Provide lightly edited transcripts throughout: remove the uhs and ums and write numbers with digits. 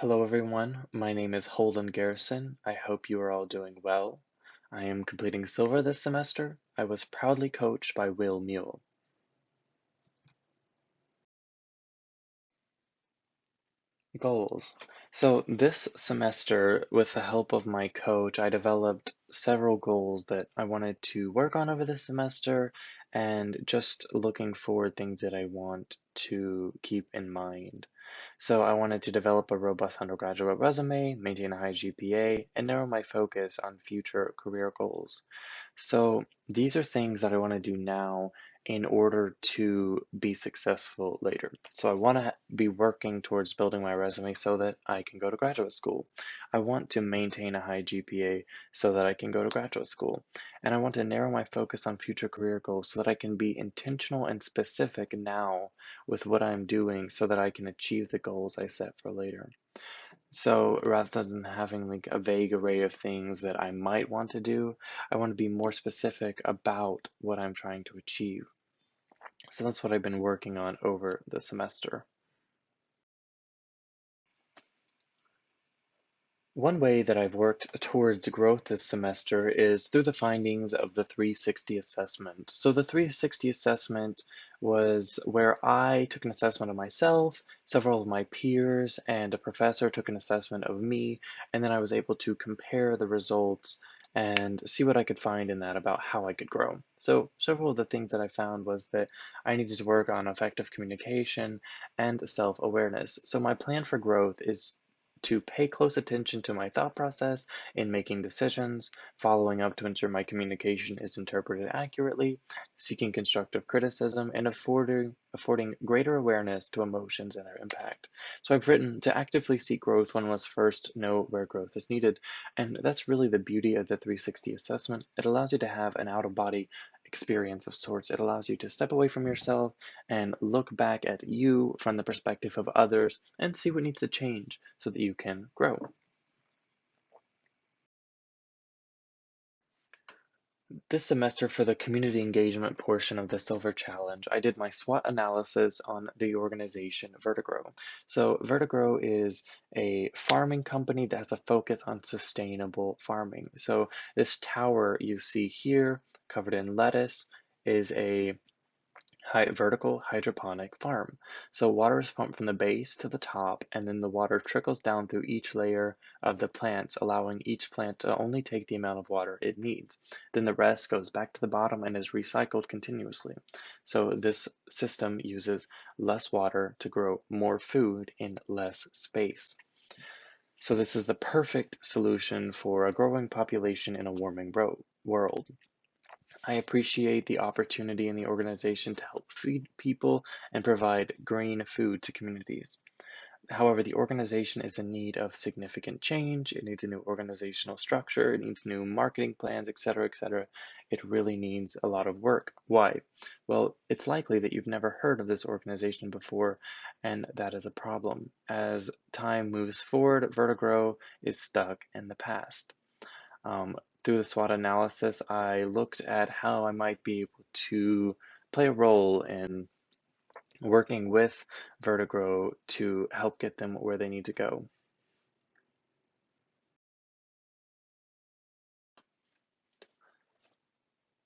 Hello everyone, my name is Holden Garrison. I hope you are all doing well. I am completing silver this semester. I was proudly coached by Will Mule. Goals. So this semester, with the help of my coach, I developed several goals that I wanted to work on over this semester and just looking forward things that I want to keep in mind. So I wanted to develop a robust undergraduate resume, maintain a high GPA, and narrow my focus on future career goals. So these are things that I want to do now in order to be successful later. So I want to be working towards building my resume so that I can go to graduate school. I want to maintain a high GPA so that I can go to graduate school. And I want to narrow my focus on future career goals so that I can be intentional and specific now with what I'm doing so that I can achieve the goals I set for later. So rather than having like a vague array of things that I might want to do, I want to be more specific about what I'm trying to achieve. So that's what I've been working on over the semester. One way that I've worked towards growth this semester is through the findings of the 360 assessment. So the 360 assessment was where I took an assessment of myself, several of my peers, and a professor took an assessment of me, and then I was able to compare the results and see what I could find in that about how I could grow. So several of the things that I found was that I needed to work on effective communication and self-awareness. So my plan for growth is to pay close attention to my thought process in making decisions, following up to ensure my communication is interpreted accurately, seeking constructive criticism, and affording greater awareness to emotions and their impact. So I've written to actively seek growth, one must first know where growth is needed. And that's really the beauty of the 360 assessment. It allows you to have an out of body experience of sorts. It allows you to step away from yourself and look back at you from the perspective of others and see what needs to change so that you can grow. This semester, for the community engagement portion of the Silver Challenge, I did my SWOT analysis on the organization Vertigrow. So Vertigrow is a farming company that has a focus on sustainable farming. So this tower you see here, covered in lettuce, is a vertical hydroponic farm. So water is pumped from the base to the top, and then the water trickles down through each layer of the plants, allowing each plant to only take the amount of water it needs. Then the rest goes back to the bottom and is recycled continuously. So this system uses less water to grow more food in less space. So this is the perfect solution for a growing population in a warming world. I appreciate the opportunity in the organization to help feed people and provide green food to communities. However, the organization is in need of significant change. It needs a new organizational structure. It needs new marketing plans, etc., etc. It really needs a lot of work. Why? Well, it's likely that you've never heard of this organization before, and that is a problem. As time moves forward, Vertigrow is stuck in the past. Through the SWOT analysis, I looked at how I might be able to play a role in working with Vertigrow to help get them where they need to go.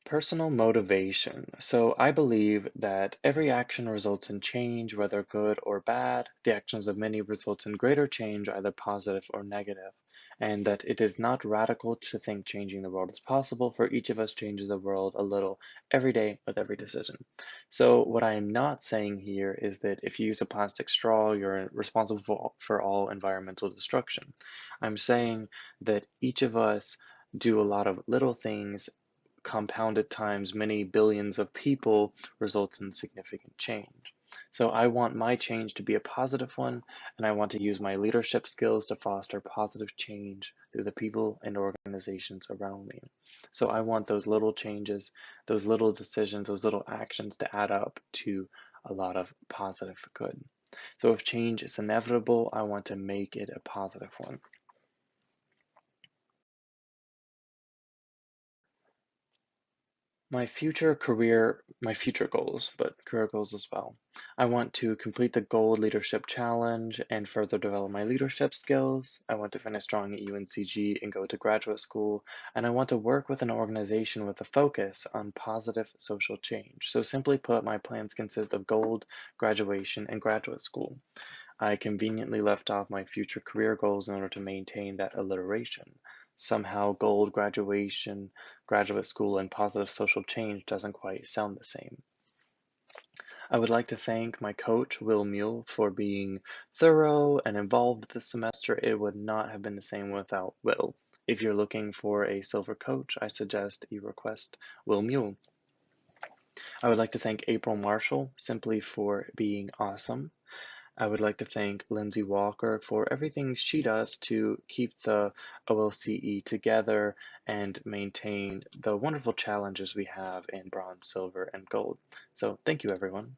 Personal motivation. So I believe that every action results in change, whether good or bad. The actions of many result in greater change, either positive or negative, and that it is not radical to think changing the world is possible, for each of us changes the world a little every day with every decision. So what I am not saying here is that if you use a plastic straw, you're responsible for all environmental destruction. I'm saying that each of us do a lot of little things compounded times many billions of people results in significant change. So I want my change to be a positive one, and I want to use my leadership skills to foster positive change through the people and organizations around me. So I want those little changes, those little decisions, those little actions to add up to a lot of positive good. So if change is inevitable, I want to make it a positive one. My future goals, but career goals as well. I want to complete the Gold Leadership Challenge and further develop my leadership skills. I want to finish strong at UNCG and go to graduate school. And I want to work with an organization with a focus on positive social change. So simply put, my plans consist of gold, graduation, and graduate school. I conveniently left off my future career goals in order to maintain that alliteration. Somehow, gold, graduation, graduate school, and positive social change doesn't quite sound the same. I would like to thank my coach, Will Mule, for being thorough and involved this semester. It would not have been the same without Will. If you're looking for a silver coach, I suggest you request Will Mule. I would like to thank April Marshall simply for being awesome. I would like to thank Lindsay Walker for everything she does to keep the OLCE together and maintain the wonderful challenges we have in bronze, silver, and gold. So thank you, everyone.